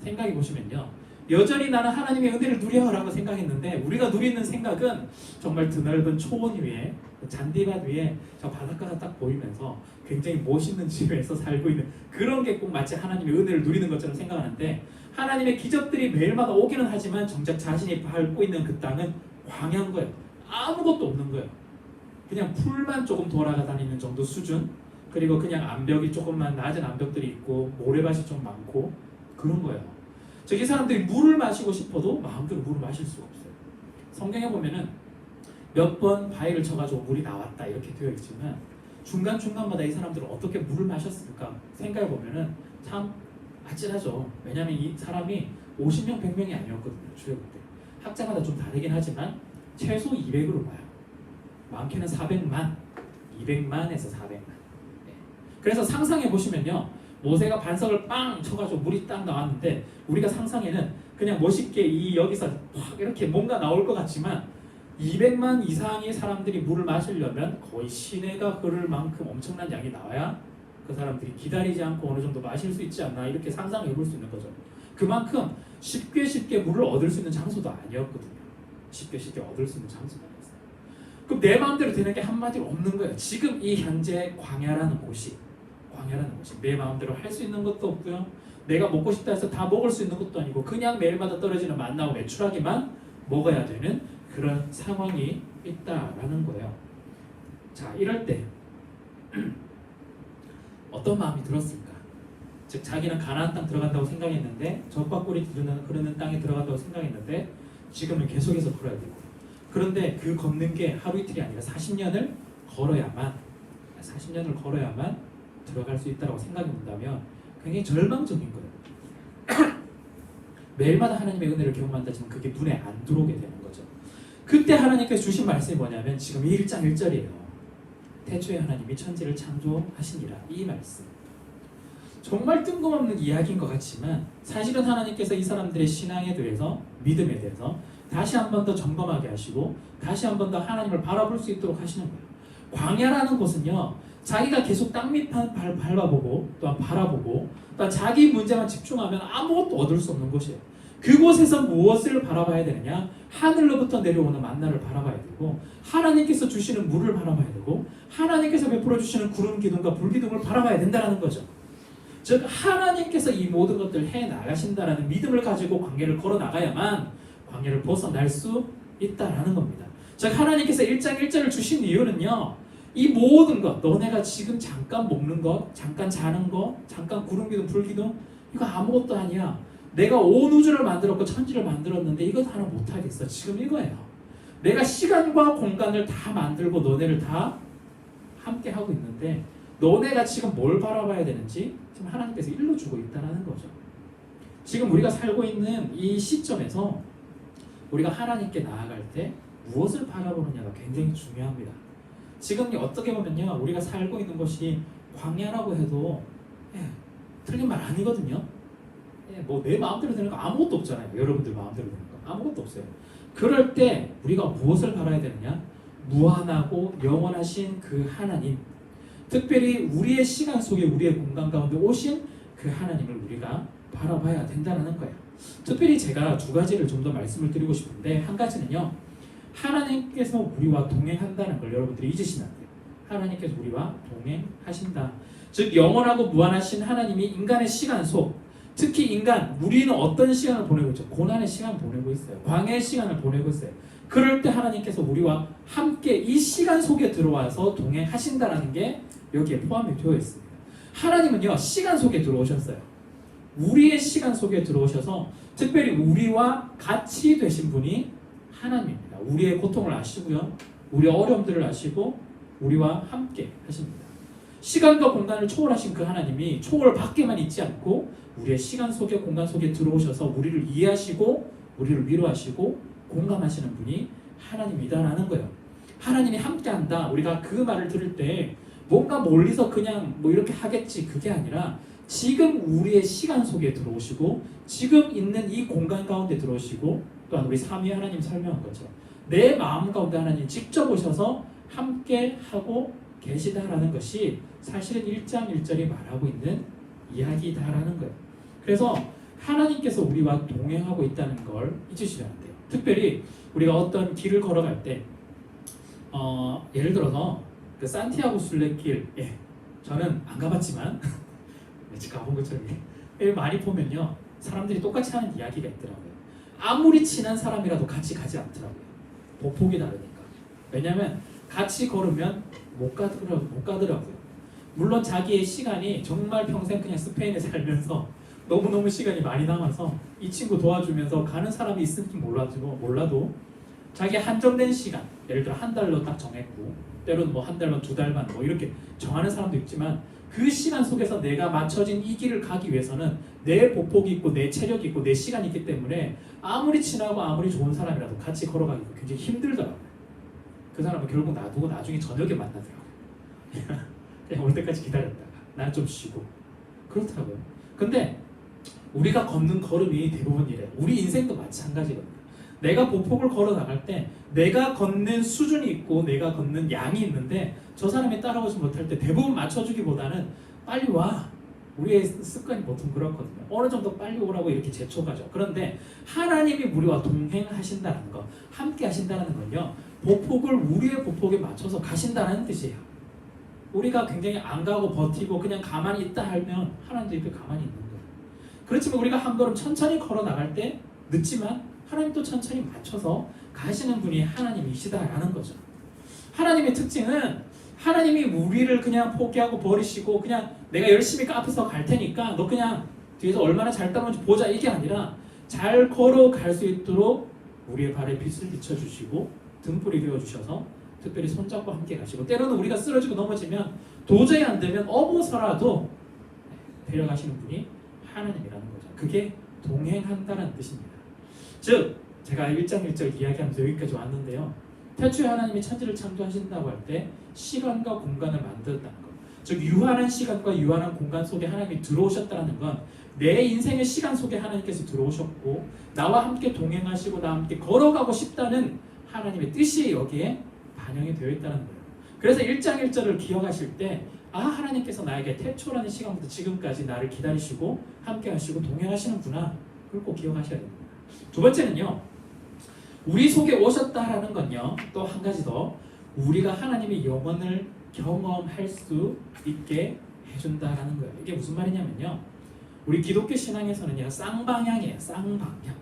생각해 보시면요, 여전히 나는 하나님의 은혜를 누려라고 생각했는데, 우리가 누리는 생각은 정말 드넓은 초원 위에, 잔디밭 위에 저 바닷가가 딱 보이면서 굉장히 멋있는 집에서 살고 있는 그런 게 꼭 마치 하나님의 은혜를 누리는 것처럼 생각하는데, 하나님의 기적들이 매일마다 오기는 하지만 정작 자신이 밟고 있는 그 땅은 광야인 거예요. 아무것도 없는 거예요. 그냥 풀만 조금 돌아가 다니는 정도 수준, 그리고 그냥 암벽이 조금만 낮은 암벽들이 있고 모래밭이 좀 많고 그런 거예요. 즉 이 사람들이 물을 마시고 싶어도 마음대로 물을 마실 수가 없어요. 성경에 보면은 몇 번 바위를 쳐가지고 물이 나왔다 이렇게 되어 있지만 중간중간마다 이 사람들은 어떻게 물을 마셨을까 생각해 보면은 참 아찔하죠. 왜냐하면 이 사람이 50명, 100명이 아니었거든요. 출애굽 때. 학자마다 좀 다르긴 하지만 최소 200으로 봐요. 많게는 400만, 200만에서 400만. 네. 그래서 상상해 보시면요, 모세가 반석을 빵 쳐가지고 물이 딱 나왔는데 우리가 상상에는 그냥 멋있게 이 여기서 확 이렇게 뭔가 나올 것 같지만 200만 이상의 사람들이 물을 마시려면 거의 시내가 흐를 만큼 엄청난 양이 나와야 그 사람들이 기다리지 않고 어느 정도 마실 수 있지 않나 이렇게 상상해 볼 수 있는 거죠. 그만큼 쉽게 물을 얻을 수 있는 장소도 아니었거든요. 쉽게 얻을 수 있는 장소도 아니었어요. 그럼 내 마음대로 되는 게 한마디로 없는 거예요. 지금 이 현재 광야라는 곳이 내 마음대로 할 수 있는 것도 없고요. 내가 먹고 싶다 해서 다 먹을 수 있는 것도 아니고 그냥 매일마다 떨어지는 만나고 매출하기만 먹어야 되는 그런 상황이 있다라는 거예요. 자, 이럴 때 어떤 마음이 들었을까? 즉 자기는 가나안 땅 들어간다고 생각했는데 적과 꿀이 흐르는 땅에 들어간다고 생각했는데 지금은 계속해서 걸어야 되고, 그런데 그 걷는 게 하루 이틀이 아니라 40년을 걸어야만 들어갈 수 있다고 생각해 본다면 굉장히 절망적인 거예요. 매일마다 하나님의 은혜를 경험한다지만 그게 눈에 안 들어오게 되는 거죠. 그때 하나님께서 주신 말씀이 뭐냐면 지금 1장 1절이에요. 태초에 하나님이 천지를 창조하시니라. 이 말씀. 정말 뜬금없는 이야기인 것 같지만 사실은 하나님께서 이 사람들의 신앙에 대해서, 믿음에 대해서 다시 한 번 더 점검하게 하시고 다시 한 번 더 하나님을 바라볼 수 있도록 하시는 거예요. 광야라는 곳은요, 자기가 계속 땅밑만 밟아보고 또한 바라보고 또한 자기 문제만 집중하면 아무것도 얻을 수 없는 곳이에요. 그곳에서 무엇을 바라봐야 되느냐? 하늘로부터 내려오는 만나를 바라봐야 되고 하나님께서 주시는 물을 바라봐야 되고 하나님께서 베풀어 주시는 구름 기둥과 불 기둥을 바라봐야 된다는 거죠. 즉 하나님께서 이 모든 것들을 해나가신다라는 믿음을 가지고 광야를 걸어 나가야만 광야를 벗어날 수 있다라는 겁니다. 즉 하나님께서 1장 1절을 주신 이유는요, 이 모든 것, 너네가 지금 잠깐 먹는 것, 잠깐 자는 것, 잠깐 구름기둥, 불기둥, 이거 아무것도 아니야. 내가 온 우주를 만들었고 천지를 만들었는데 이거 하나 못하겠어. 지금 이거예요. 내가 시간과 공간을 다 만들고 너네를 다 함께 하고 있는데 너네가 지금 뭘 바라봐야 되는지 지금 하나님께서 일러주고 있다는 거죠. 지금 우리가 살고 있는 이 시점에서 우리가 하나님께 나아갈 때 무엇을 바라보느냐가 굉장히 중요합니다. 지금 어떻게 보면요, 우리가 살고 있는 것이 광야라고 해도 틀린 말 아니거든요. 뭐 내 마음대로 되는 거 아무것도 없잖아요. 여러분들 마음대로 되는 거 아무것도 없어요. 그럴 때 우리가 무엇을 바라야 되느냐? 무한하고 영원하신 그 하나님, 특별히 우리의 시간 속에 우리의 공간 가운데 오신 그 하나님을 우리가 바라봐야 된다는 거예요. 특별히 제가 두 가지를 좀 더 말씀을 드리고 싶은데, 한 가지는요, 하나님께서 우리와 동행한다는 걸 여러분들이 잊으시면 안 돼요. 하나님께서 우리와 동행하신다. 즉 영원하고 무한하신 하나님이 인간의 시간 속, 특히 인간, 우리는 어떤 시간을 보내고 있죠? 고난의 시간을 보내고 있어요. 광야의 시간을 보내고 있어요. 그럴 때 하나님께서 우리와 함께 이 시간 속에 들어와서 동행하신다라는 게 여기에 포함이 되어 있습니다. 하나님은요, 시간 속에 들어오셨어요. 우리의 시간 속에 들어오셔서 특별히 우리와 같이 되신 분이 하나님입니다. 우리의 고통을 아시고요, 우리의 어려움들을 아시고 우리와 함께 하십니다. 시간과 공간을 초월하신 그 하나님이 초월 밖에만 있지 않고 우리의 시간 속에 공간 속에 들어오셔서 우리를 이해하시고 우리를 위로하시고 공감하시는 분이 하나님이다라는 거예요. 하나님이 함께한다. 우리가 그 말을 들을 때 뭔가 멀리서 그냥 뭐 이렇게 하겠지, 그게 아니라 지금 우리의 시간 속에 들어오시고 지금 있는 이 공간 가운데 들어오시고 또한 우리 삼위 하나님 설명한 거죠. 내 마음 가운데 하나님 직접 오셔서 함께 하고 계시다라는 것이 사실은 1장 1절이 말하고 있는 이야기다라는 거예요. 그래서 하나님께서 우리와 동행하고 있다는 걸 잊으시면 안 돼요. 특별히 우리가 어떤 길을 걸어갈 때 예를 들어서 그 산티아고 순례길, 저는 안 가봤지만 가본 것처럼 많이 보면요, 사람들이 똑같이 하는 이야기가 있더라고요. 아무리 친한 사람이라도 같이 가지 않더라고요. 보폭이 다르니까. 왜냐하면 같이 걸으면 못 가더라고요. 물론 자기의 시간이 정말 평생 그냥 스페인에 살면서 너무너무 시간이 많이 남아서 이 친구 도와주면서 가는 사람이 있을지 몰라도 자기 한정된 시간, 예를 들어 한 달로 딱 정했고 때로는 뭐 한 달만, 두 달만 뭐 이렇게 정하는 사람도 있지만 그 시간 속에서 내가 맞춰진 이 길을 가기 위해서는 내 보폭이 있고 내 체력이 있고 내 시간이 있기 때문에 아무리 친하고 아무리 좋은 사람이라도 같이 걸어가기가 굉장히 힘들더라고요. 그 사람은 결국 놔두고 나중에 저녁에 만나더라고요. 그냥 올 때까지 기다렸다가 나는 좀 쉬고 그렇더라고요. 근데 우리가 걷는 걸음이 대부분 이래요. 우리 인생도 마찬가지거든요. 내가 보폭을 걸어 나갈 때 내가 걷는 수준이 있고 내가 걷는 양이 있는데 저 사람이 따라오지 못할 때 대부분 맞춰주기보다는 빨리 와. 우리의 습관이 보통 그렇거든요. 어느 정도 빨리 오라고 이렇게 재촉하죠. 그런데 하나님이 우리와 동행하신다는 것, 함께 하신다는 건요, 보폭을 우리의 보폭에 맞춰서 가신다는 뜻이에요. 우리가 굉장히 안 가고 버티고 그냥 가만히 있다 하면 하나님도 옆에 가만히 있는 거예요. 그렇지만 우리가 한 걸음 천천히 걸어 나갈 때 늦지만 하나님도 천천히 맞춰서 가시는 분이 하나님이시다라는 거죠. 하나님의 특징은 하나님이 우리를 그냥 포기하고 버리시고 그냥 내가 열심히 앞에서 갈 테니까 너 그냥 뒤에서 얼마나 잘 따라오는지 보자 이게 아니라 잘 걸어갈 수 있도록 우리의 발에 빛을 비춰주시고 등불이 되어주셔서 특별히 손잡고 함께 가시고 때로는 우리가 쓰러지고 넘어지면 도저히 안 되면 업어서라도 데려가시는 분이 하나님이라는 거죠. 그게 동행한다는 뜻입니다. 즉 제가 1장 1절 이야기하면서 여기까지 왔는데요. 태초에 하나님이 천지를 창조하신다고 할 때 시간과 공간을 만들었다는 것, 즉 유한한 시간과 유한한 공간 속에 하나님이 들어오셨다는 건 내 인생의 시간 속에 하나님께서 들어오셨고 나와 함께 동행하시고 나와 함께 걸어가고 싶다는 하나님의 뜻이 여기에 반영이 되어 있다는 거예요. 그래서 1장 1절을 기억하실 때 하나님께서 나에게 태초라는 시간부터 지금까지 나를 기다리시고 함께 하시고 동행하시는구나. 그걸 꼭 기억하셔야 됩니다. 두 번째는요, 우리 속에 오셨다라는 건요, 또 한 가지 더 우리가 하나님의 영원을 경험할 수 있게 해준다라는 거예요. 이게 무슨 말이냐면요, 우리 기독교 신앙에서는요, 쌍방향이에요. 쌍방향.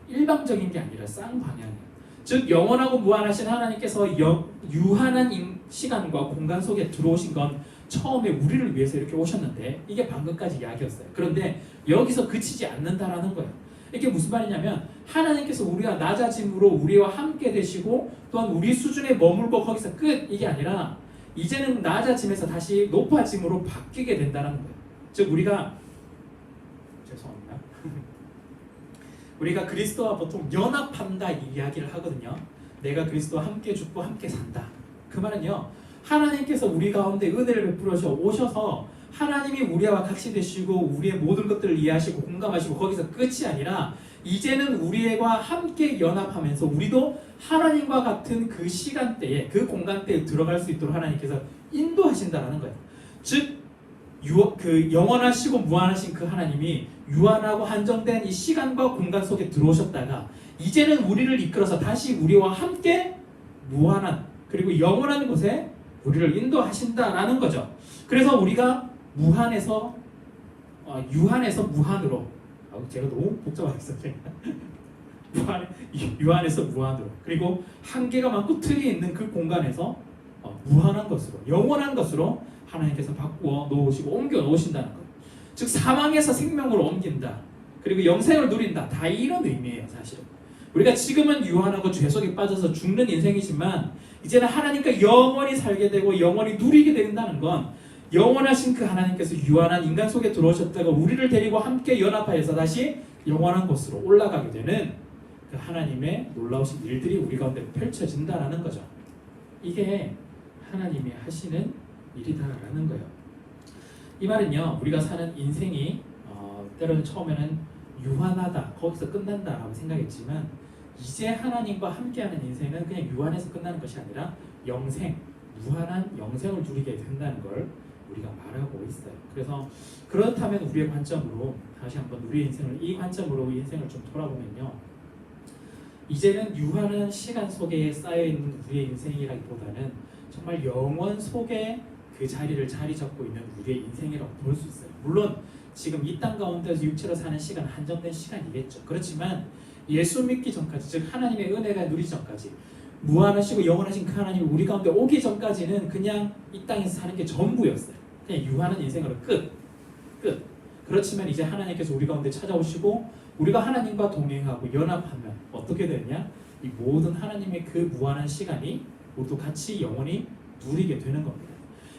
일방적인 게 아니라 쌍방향이에요. 즉 영원하고 무한하신 하나님께서 유한한 시간과 공간 속에 들어오신 건 처음에 우리를 위해서 이렇게 오셨는데 이게 방금까지 이야기였어요. 그런데 여기서 그치지 않는다라는 거예요. 이게 무슨 말이냐면 하나님께서 우리가 낮아짐으로 우리와 함께 되시고 또한 우리 수준에 머물고 거기서 끝 이게 아니라 이제는 낮아짐에서 다시 높아짐으로 바뀌게 된다는 거예요. 즉 우리가 죄송합니다. 우리가 그리스도와 보통 연합한다 이야기를 하거든요. 내가 그리스도와 함께 죽고 함께 산다. 그 말은요, 하나님께서 우리 가운데 은혜를 베풀어 오셔서 하나님이 우리와 같이 되시고 우리의 모든 것들을 이해하시고 공감하시고 거기서 끝이 아니라 이제는 우리와 함께 연합하면서 우리도 하나님과 같은 그 시간대에 그 공간대에 들어갈 수 있도록 하나님께서 인도하신다는 거예요. 즉 그 영원하시고 무한하신 그 하나님이 유한하고 한정된 이 시간과 공간 속에 들어오셨다가 이제는 우리를 이끌어서 다시 우리와 함께 무한한 그리고 영원한 곳에 우리를 인도하신다라는 거죠. 그래서 우리가 무한에서 유한에서 무한으로 제가 너무 복잡하겠어요. 유한에서 무한으로 그리고 한계가 많고 틀이 있는 그 공간에서 무한한 것으로 영원한 것으로 하나님께서 바꾸어 놓으시고 옮겨 놓으신다는 거예요. 즉 사망에서 생명으로 옮긴다. 그리고 영생을 누린다. 다 이런 의미예요. 사실은 우리가 지금은 유한하고 죄 속에 빠져서 죽는 인생이지만 이제는 하나님과 영원히 살게 되고 영원히 누리게 된다는 건 영원하신 그 하나님께서 유한한 인간 속에 들어오셨다가 우리를 데리고 함께 연합하여서 다시 영원한 곳으로 올라가게 되는 그 하나님의 놀라우신 일들이 우리 가운데 펼쳐진다라는 거죠. 이게 하나님이 하시는 일이다라는 거예요. 이 말은요, 우리가 사는 인생이 때로는 처음에는 유한하다, 거기서 끝난다라고 생각했지만 이제 하나님과 함께하는 인생은 그냥 유한해서 끝나는 것이 아니라 영생, 무한한 영생을 누리게 된다는 걸 우리가 말하고 있어요. 그래서 그렇다면 우리의 관점으로 다시 한번 우리의 인생을 이 관점으로 인생을 좀 돌아보면요, 이제는 유한한 시간 속에 쌓여있는 우리의 인생이라기보다는 정말 영원 속에 그 자리를 자리 잡고 있는 우리의 인생이라고 볼 수 있어요. 물론 지금 이 땅 가운데서 육체로 사는 시간 한정된 시간이겠죠. 그렇지만 예수 믿기 전까지, 즉 하나님의 은혜가 누리기 전까지 무한하시고 영원하신 그 하나님이 우리 가운데 오기 전까지는 그냥 이 땅에서 사는 게 전부였어요. 그냥 유한한 인생으로 끝. 그렇지만 이제 하나님께서 우리 가운데 찾아오시고 우리가 하나님과 동행하고 연합하면 어떻게 되느냐? 이 모든 하나님의 그 무한한 시간이 모두 같이 영원히 누리게 되는 겁니다.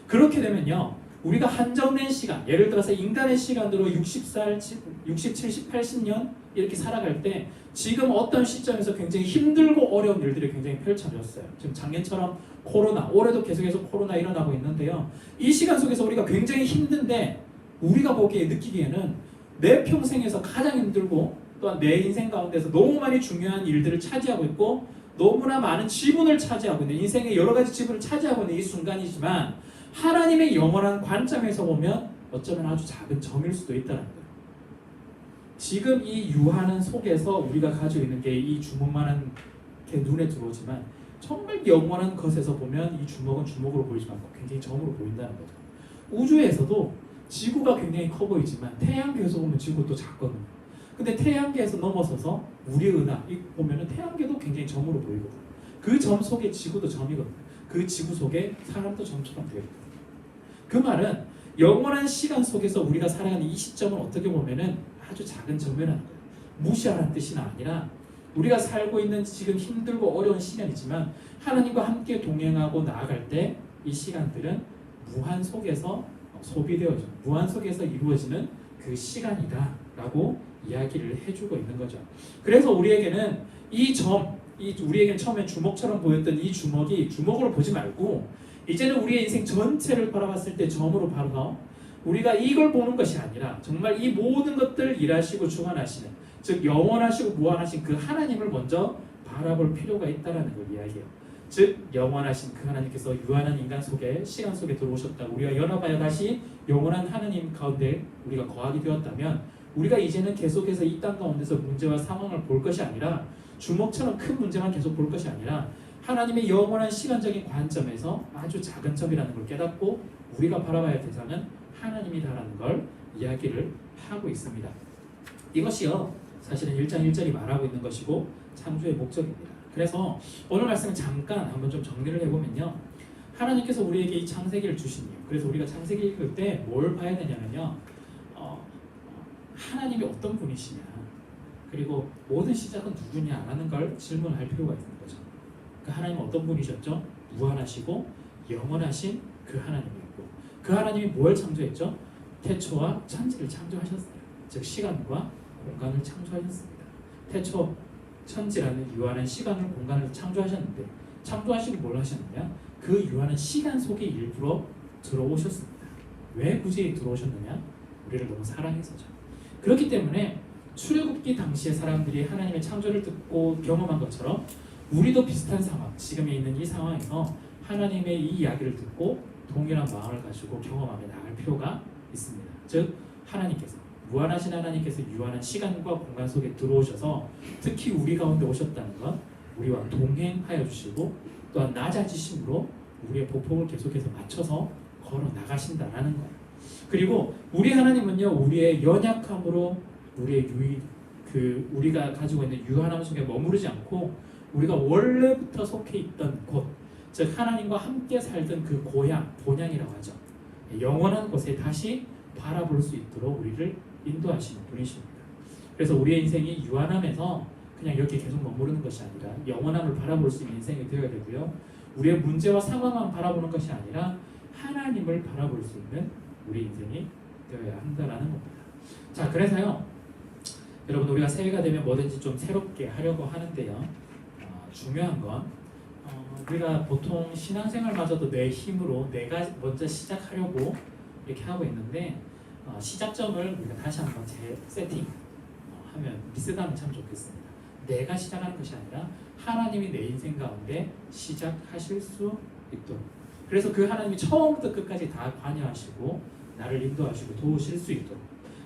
그렇게 되면요, 우리가 한정된 시간, 예를 들어서 인간의 시간으로 60살, 60, 70, 80년 이렇게 살아갈 때 지금 어떤 시점에서 굉장히 힘들고 어려운 일들이 굉장히 펼쳐졌어요. 지금 작년처럼 코로나, 올해도 계속해서 코로나 일어나고 있는데요. 이 시간 속에서 우리가 굉장히 힘든데 우리가 보기에 느끼기에는 내 평생에서 가장 힘들고 또한 내 인생 가운데서 너무 많이 중요한 일들을 차지하고 있고 너무나 많은 지분을 차지하고 있는, 인생의 여러 가지 지분을 차지하고 있는 이 순간이지만 하나님의 영원한 관점에서 보면 어쩌면 아주 작은 점일 수도 있다는 거예요. 지금 이 유한한 속에서 우리가 가지고 있는 게 이 주먹만한 게 눈에 들어오지만 정말 영원한 것에서 보면 이 주먹은 주먹으로 보이지 않고 굉장히 점으로 보인다는 거죠. 우주에서도 지구가 굉장히 커 보이지만 태양계에서 보면 지구가 또 작거든요. 근데 태양계에서 넘어서서 우리의 은하 보면은 태양계도 굉장히 점으로 보이거든요. 그 점 속에 지구도 점이거든요. 그 지구 속에 사람도 점처럼 되어 있거든요. 그 말은 영원한 시간 속에서 우리가 살아가는 이 시점은 어떻게 보면은 아주 작은 점이라는 거예요. 무시하라는 뜻이 아니라 우리가 살고 있는 지금 힘들고 어려운 시간이지만 하나님과 함께 동행하고 나아갈 때 이 시간들은 무한 속에서 소비되어져 무한 속에서 이루어지는 그 시간이다 라고 이야기를 해주고 있는 거죠. 그래서 우리에게는 우리에게는 처음에 주먹처럼 보였던 이 주먹이 주먹으로 보지 말고 이제는 우리의 인생 전체를 바라봤을 때 점으로 바라서 우리가 이걸 보는 것이 아니라 정말 이 모든 것들 일하시고 주관하시는, 즉 영원하시고 무한하신 그 하나님을 먼저 바라볼 필요가 있다는 걸 이야기해요. 즉 영원하신 그 하나님께서 유한한 인간 속에 시간 속에 들어오셨다. 우리가 연합하여 다시 영원한 하나님 가운데 우리가 거하게 되었다면 우리가 이제는 계속해서 이 땅 가운데서 문제와 상황을 볼 것이 아니라 주먹처럼 큰 문제만 계속 볼 것이 아니라 하나님의 영원한 시간적인 관점에서 아주 작은 점이라는 걸 깨닫고 우리가 바라봐야 할 대상은 하나님이다라는 걸 이야기를 하고 있습니다. 이것이요 사실은 1장 1절이 말하고 있는 것이고 창조의 목적입니다. 그래서 오늘 말씀을 잠깐 한번 좀 정리를 해보면요, 하나님께서 우리에게 이 창세기를 주신 이유, 그래서 우리가 창세기 읽을 때 뭘 봐야 되냐면요, 하나님이 어떤 분이시냐, 그리고 모든 시작은 누구냐 라는 걸 질문할 필요가 있는 거죠. 그 하나님은 어떤 분이셨죠? 무한하시고 영원하신 그 하나님이었고, 그 하나님이 뭘 창조했죠? 태초와 천지를 창조하셨어요. 즉 시간과 공간을 창조하셨습니다. 태초 천지라는 유한한 시간을 공간을 창조하셨는데, 창조하시고 뭘 하셨느냐? 그 유한한 시간 속에 일부러 들어오셨습니다. 왜 굳이 들어오셨느냐? 우리를 너무 사랑해서죠. 그렇기 때문에 출애굽기 당시의 사람들이 하나님의 창조를 듣고 경험한 것처럼 우리도 비슷한 상황, 지금에 있는 이 상황에서 하나님의 이 이야기를 듣고 동일한 마음을 가지고 경험하며 나갈 필요가 있습니다. 즉 하나님께서, 무한하신 하나님께서 유한한 시간과 공간 속에 들어오셔서 특히 우리 가운데 오셨다는 것, 우리와 동행하여 주시고 또한 낮아지심으로 우리의 보폭을 계속해서 맞춰서 걸어 나가신다라는 것. 그리고 우리 하나님은요, 우리의 연약함으로 우리의 우리가 가지고 있는 유한함 속에 머무르지 않고 우리가 원래부터 속해 있던 곳, 즉 하나님과 함께 살던 그 고향, 본향이라고 하죠. 영원한 곳에 다시 바라볼 수 있도록 우리를 인도하시는 분이십니다. 그래서 우리의 인생이 유한함에서 그냥 이렇게 계속 머무르는 것이 아니라 영원함을 바라볼 수 있는 인생이 되어야 되고요. 우리의 문제와 상황만 바라보는 것이 아니라 하나님을 바라볼 수 있는 우리 인생이 되어야 한다라는 겁니다. 자, 그래서요, 여러분 우리가 새해가 되면 뭐든지 좀 새롭게 하려고 하는데요, 중요한 건 우리가 보통 신앙생활마저도 내 힘으로 내가 먼저 시작하려고 이렇게 하고 있는데 시작점을 우리가 다시 한번 재세팅 하면 리셋하면 참 좋겠습니다. 내가 시작하는 것이 아니라 하나님이 내 인생 가운데 시작하실 수 있도록, 그래서 그 하나님이 처음부터 끝까지 다 관여하시고 나를 인도하시고 도우실 수 있도록,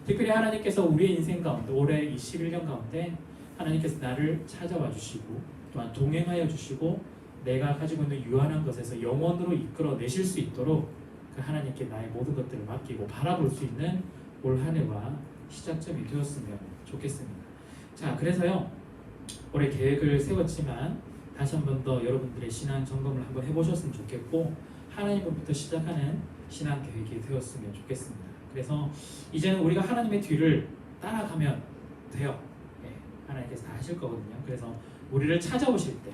특별히 하나님께서 우리의 인생 가운데 올해 21년 가운데 하나님께서 나를 찾아와 주시고 또한 동행하여 주시고 내가 가지고 있는 유한한 것에서 영원으로 이끌어내실 수 있도록 그 하나님께 나의 모든 것들을 맡기고 바라볼 수 있는 올 한 해와 시작점이 되었으면 좋겠습니다. 자, 그래서요, 올해 계획을 세웠지만 다시 한 번 더 여러분들의 신앙 점검을 한번 해보셨으면 좋겠고 하나님으로부터 시작하는 신앙 계획이 되었으면 좋겠습니다. 그래서 이제는 우리가 하나님의 뒤를 따라가면 돼요. 하나님께서 다 하실 거거든요. 그래서 우리를 찾아오실 때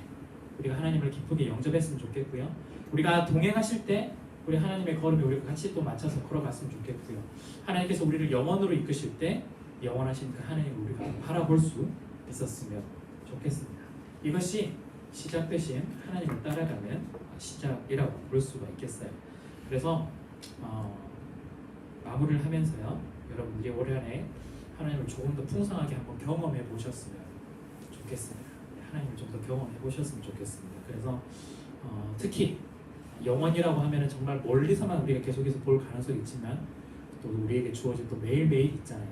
우리가 하나님을 기쁘게 영접했으면 좋겠고요. 우리가 동행하실 때 우리 하나님의 걸음에 우리가 같이 또 맞춰서 걸어갔으면 좋겠고요. 하나님께서 우리를 영원으로 이끄실 때 영원하신 그 하나님을 우리가 바라볼 수 있었으면 좋겠습니다. 이것이 시작되신 하나님을 따라가는 시작이라고 볼 수가 있겠어요. 그래서 마무리를 하면서요, 여러분들이 올해 안에 하나님을 조금 더 풍성하게 한번 경험해 보셨으면 좋겠습니다. 하나님을 좀 더 경험해 보셨으면 좋겠습니다. 그래서 특히 영원이라고 하면은 정말 멀리서만 우리가 계속해서 볼 가능성이 있지만 또 우리에게 주어진 또 매일매일 있잖아요.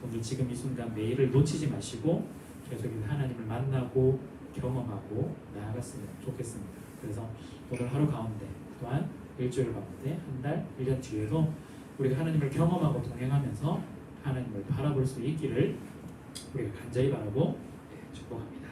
오늘 지금 이 순간 매일을 놓치지 마시고 계속해서 하나님을 만나고 경험하고 나아갔으면 좋겠습니다. 그래서 오늘 하루 가운데 또한 일주일 가운데 한 달, 1년 뒤에도 우리가 하나님을 경험하고 동행하면서 하나님을 바라볼 수 있기를 우리가 간절히 바라고 축복합니다.